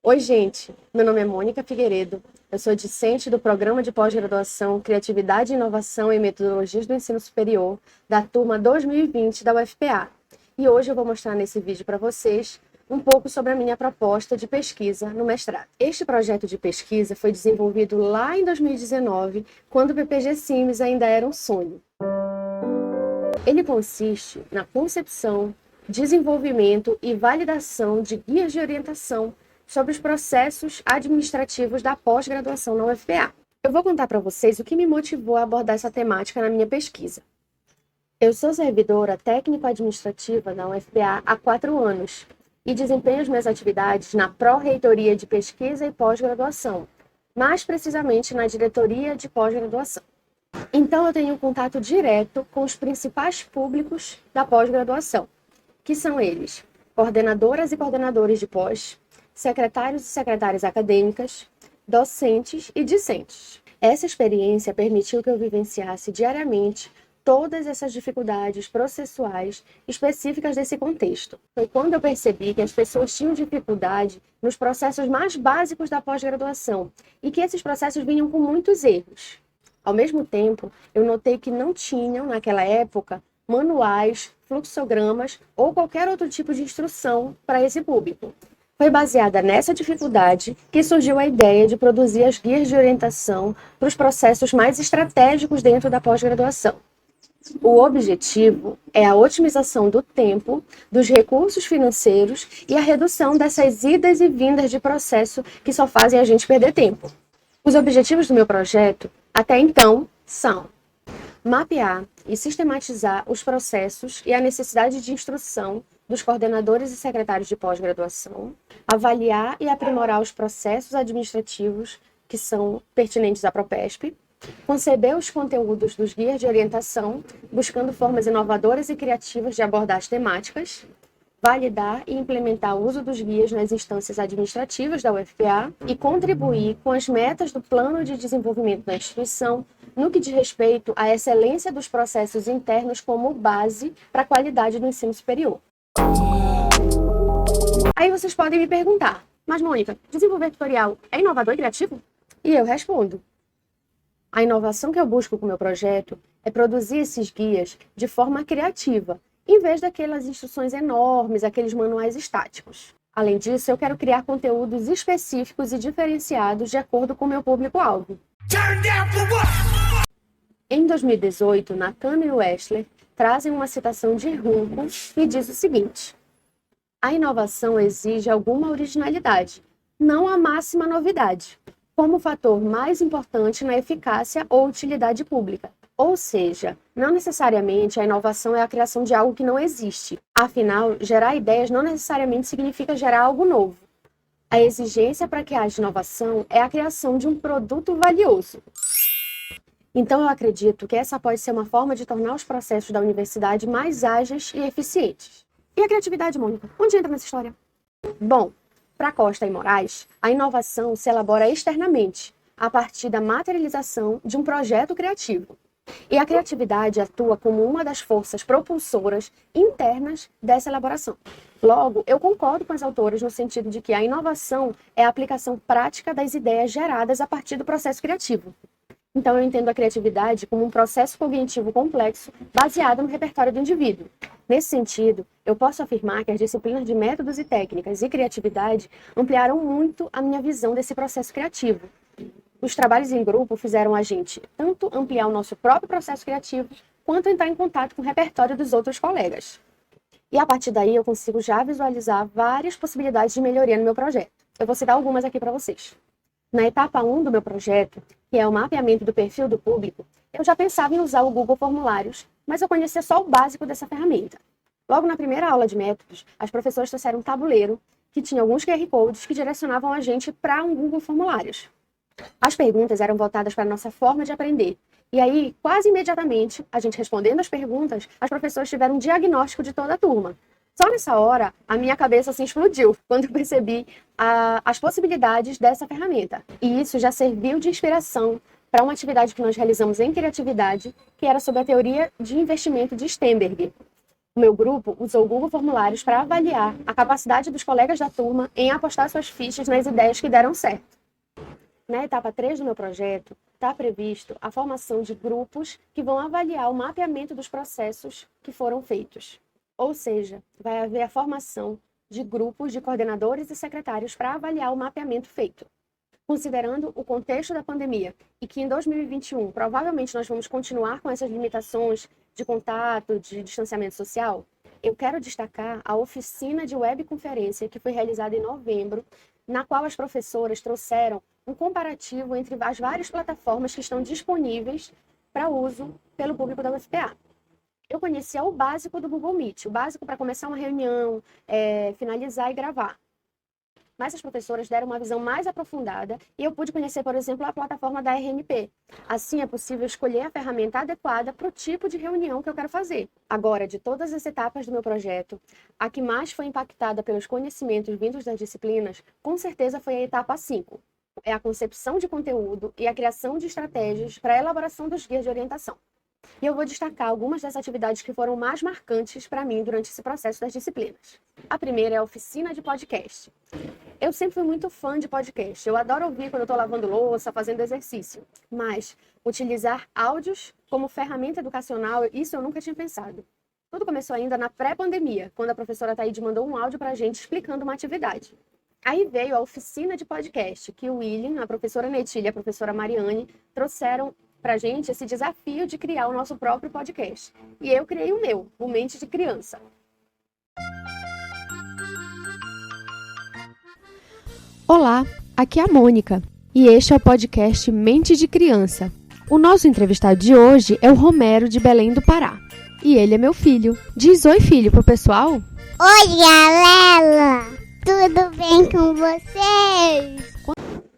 Oi, gente. Meu nome é Mônica Figueiredo. Eu sou discente do Programa de Pós-Graduação Criatividade e Inovação em Metodologias do Ensino Superior da turma 2020 da UFPA. E hoje eu vou mostrar nesse vídeo para vocês um pouco sobre a minha proposta de pesquisa no mestrado. Este projeto de pesquisa foi desenvolvido lá em 2019, quando o PPG Sims ainda era um sonho. Ele consiste na concepção, desenvolvimento e validação de guias de orientação sobre os processos administrativos da pós-graduação na UFPA. Eu vou contar para vocês o que me motivou a abordar essa temática na minha pesquisa. Eu sou servidora técnico-administrativa na UFPA há 4 anos e desempenho as minhas atividades na Pró-Reitoria de Pesquisa e Pós-Graduação, mais precisamente na Diretoria de Pós-Graduação. Então, eu tenho contato direto com os principais públicos da pós-graduação, que são eles: coordenadoras e coordenadores de pós, secretários e secretárias acadêmicas, docentes e discentes. Essa experiência permitiu que eu vivenciasse diariamente todas essas dificuldades processuais específicas desse contexto. Foi quando eu percebi que as pessoas tinham dificuldade nos processos mais básicos da pós-graduação e que esses processos vinham com muitos erros. Ao mesmo tempo, eu notei que não tinham, naquela época, manuais, fluxogramas ou qualquer outro tipo de instrução para esse público. Foi baseada nessa dificuldade que surgiu a ideia de produzir as guias de orientação para os processos mais estratégicos dentro da pós-graduação. O objetivo é a otimização do tempo, dos recursos financeiros e a redução dessas idas e vindas de processo que só fazem a gente perder tempo. Os objetivos do meu projeto, até então, são mapear e sistematizar os processos e a necessidade de instrução dos coordenadores e secretários de pós-graduação, avaliar e aprimorar os processos administrativos que são pertinentes à Propesp, conceber os conteúdos dos guias de orientação, buscando formas inovadoras e criativas de abordar as temáticas, validar e implementar o uso dos guias nas instâncias administrativas da UFPA e contribuir com as metas do Plano de Desenvolvimento da instituição no que diz respeito à excelência dos processos internos como base para a qualidade do ensino superior. Aí vocês podem me perguntar: mas Mônica, desenvolver tutorial é inovador e criativo? E eu respondo: a inovação que eu busco com o meu projeto é produzir esses guias de forma criativa, em vez daquelas instruções enormes, aqueles manuais estáticos. Além disso, eu quero criar conteúdos específicos e diferenciados de acordo com o meu público-alvo. Em 2018, Nakano e Wechsler trazem uma citação de Runco que diz o seguinte: a inovação exige alguma originalidade, não a máxima novidade, como fator mais importante na eficácia ou utilidade pública. Ou seja, não necessariamente a inovação é a criação de algo que não existe. Afinal, gerar ideias não necessariamente significa gerar algo novo. A exigência para que haja inovação é a criação de um produto valioso. Então, eu acredito que essa pode ser uma forma de tornar os processos da universidade mais ágeis e eficientes. E a criatividade, Mônica? Onde entra nessa história? Bom, para Costa e Moraes, a inovação se elabora externamente, a partir da materialização de um projeto criativo. E a criatividade atua como uma das forças propulsoras internas dessa elaboração. Logo, eu concordo com as autoras no sentido de que a inovação é a aplicação prática das ideias geradas a partir do processo criativo. Então, eu entendo a criatividade como um processo cognitivo complexo baseado no repertório do indivíduo. Nesse sentido, eu posso afirmar que as disciplinas de métodos e técnicas e criatividade ampliaram muito a minha visão desse processo criativo. Os trabalhos em grupo fizeram a gente tanto ampliar o nosso próprio processo criativo, quanto entrar em contato com o repertório dos outros colegas. E a partir daí eu consigo já visualizar várias possibilidades de melhoria no meu projeto. Eu vou citar algumas aqui para vocês. Na etapa 1 do meu projeto, que é o mapeamento do perfil do público, eu já pensava em usar o Google Formulários, mas eu conhecia só o básico dessa ferramenta. Logo na primeira aula de métodos, as professoras trouxeram um tabuleiro que tinha alguns QR Codes que direcionavam a gente para um Google Formulários. As perguntas eram voltadas para a nossa forma de aprender. E aí, quase imediatamente, a gente respondendo as perguntas, as professoras tiveram um diagnóstico de toda a turma. Só nessa hora, a minha cabeça se explodiu, quando eu percebi as possibilidades dessa ferramenta. E isso já serviu de inspiração para uma atividade que nós realizamos em criatividade, que era sobre a teoria de investimento de Sternberg. O meu grupo usou o Google Formulários para avaliar a capacidade dos colegas da turma em apostar suas fichas nas ideias que deram certo. Na etapa 3 do meu projeto, está previsto a formação de grupos que vão avaliar o mapeamento dos processos que foram feitos. Ou seja, vai haver a formação de grupos de coordenadores e secretários para avaliar o mapeamento feito. Considerando o contexto da pandemia e que em 2021 provavelmente nós vamos continuar com essas limitações de contato, de distanciamento social, eu quero destacar a oficina de webconferência que foi realizada em novembro, na qual as professoras trouxeram um comparativo entre as várias plataformas que estão disponíveis para uso pelo público da UFPA. Eu conhecia o básico do Google Meet, o básico para começar uma reunião, finalizar e gravar. Mas as professoras deram uma visão mais aprofundada e eu pude conhecer, por exemplo, a plataforma da RNP. Assim, é possível escolher a ferramenta adequada para o tipo de reunião que eu quero fazer. Agora, de todas as etapas do meu projeto, a que mais foi impactada pelos conhecimentos vindos das disciplinas, com certeza foi a etapa 5. É a concepção de conteúdo e a criação de estratégias para a elaboração dos guias de orientação. E eu vou destacar algumas das atividades que foram mais marcantes para mim durante esse processo das disciplinas. A primeira é a oficina de podcast. Eu sempre fui muito fã de podcast. Eu adoro ouvir quando eu estou lavando louça, fazendo exercício. Mas utilizar áudios como ferramenta educacional, isso eu nunca tinha pensado. Tudo começou ainda na pré-pandemia, quando a professora Taíde mandou um áudio para a gente explicando uma atividade. Aí veio a oficina de podcast, que o William, a professora Netília e a professora Mariane trouxeram para a gente esse desafio de criar o nosso próprio podcast. E eu criei o meu, o Mente de Criança. Olá, aqui é a Mônica e este é o podcast Mente de Criança. O nosso entrevistado de hoje é o Romero de Belém do Pará e ele é meu filho. Diz oi, filho, pro pessoal. Oi, galera! Tudo bem com vocês?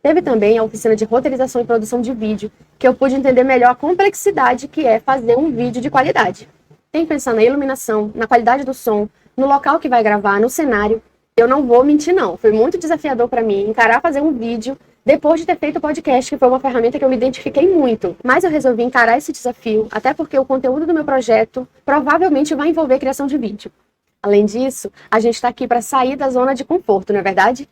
Teve também a oficina de roteirização e produção de vídeo, que eu pude entender melhor a complexidade que é fazer um vídeo de qualidade. Tem que pensar na iluminação, na qualidade do som, no local que vai gravar, no cenário. Eu não vou mentir, não. Foi muito desafiador para mim encarar fazer um vídeo depois de ter feito o podcast, que foi uma ferramenta que eu me identifiquei muito. Mas eu resolvi encarar esse desafio, até porque o conteúdo do meu projeto provavelmente vai envolver criação de vídeo. Além disso, a gente está aqui para sair da zona de conforto, não é verdade?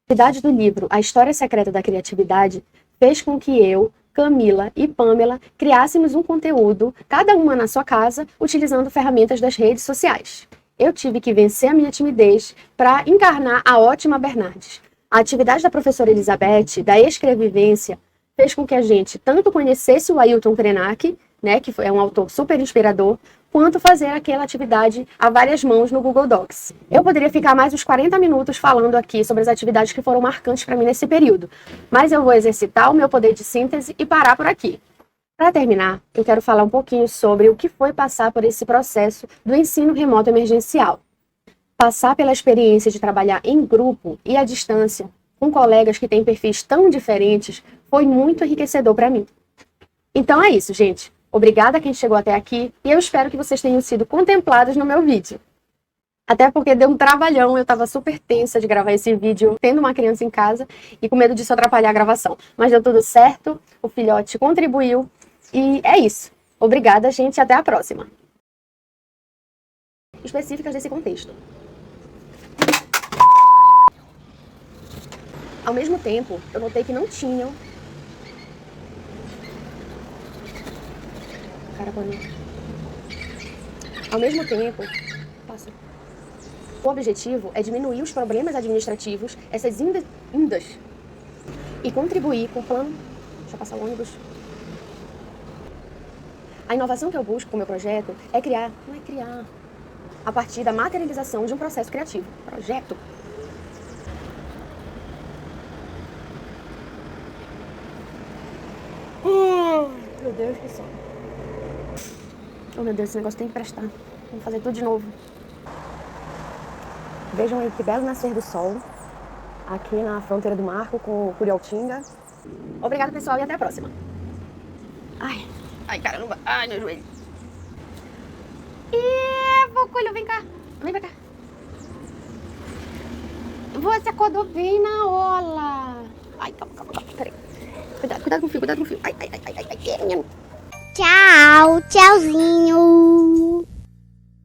A atividade do livro A História Secreta da Criatividade fez com que eu, Camila e Pamela criássemos um conteúdo, cada uma na sua casa, utilizando ferramentas das redes sociais. Eu tive que vencer a minha timidez para encarnar a ótima Bernardes. A atividade da professora Elizabeth, da Escrevivência, fez com que a gente tanto conhecesse o Ailton Krenak, né, que é um autor super inspirador, quanto fazer aquela atividade a várias mãos no Google Docs. Eu poderia ficar mais uns 40 minutos falando aqui sobre as atividades que foram marcantes para mim nesse período, mas eu vou exercitar o meu poder de síntese e parar por aqui. Para terminar, eu quero falar um pouquinho sobre o que foi passar por esse processo do ensino remoto emergencial. Passar pela experiência de trabalhar em grupo e à distância, com colegas que têm perfis tão diferentes, foi muito enriquecedor para mim. Então é isso, gente. Obrigada a quem chegou até aqui e eu espero que vocês tenham sido contemplados no meu vídeo. Até porque deu um trabalhão, eu estava super tensa de gravar esse vídeo, tendo uma criança em casa e com medo disso atrapalhar a gravação. Mas deu tudo certo, o filhote contribuiu e é isso. Obrigada, gente, e até a próxima. Específicas desse contexto. Ao mesmo tempo, eu notei que não tinham Ao mesmo tempo, o objetivo é diminuir os problemas administrativos, essas indas, e contribuir com o plano. Deixa eu passar o ônibus. A inovação que eu busco com o meu projeto é criar, a partir da materialização de um processo criativo. Projeto. Meu Deus, que sono. Oh, meu Deus, esse negócio tem que prestar. Vamos fazer tudo de novo. Vejam aí que belo nascer do sol. Aqui na fronteira do Marco com o Curialtinga. Obrigada, pessoal, e até a próxima. Ai, caramba. Ai, meu joelho. Voculho, vem cá. Vem pra cá. Você acordou bem na ola. Ai, calma. Peraí. Cuidado com o fio. Ai, menino. Tchau, tchauzinho.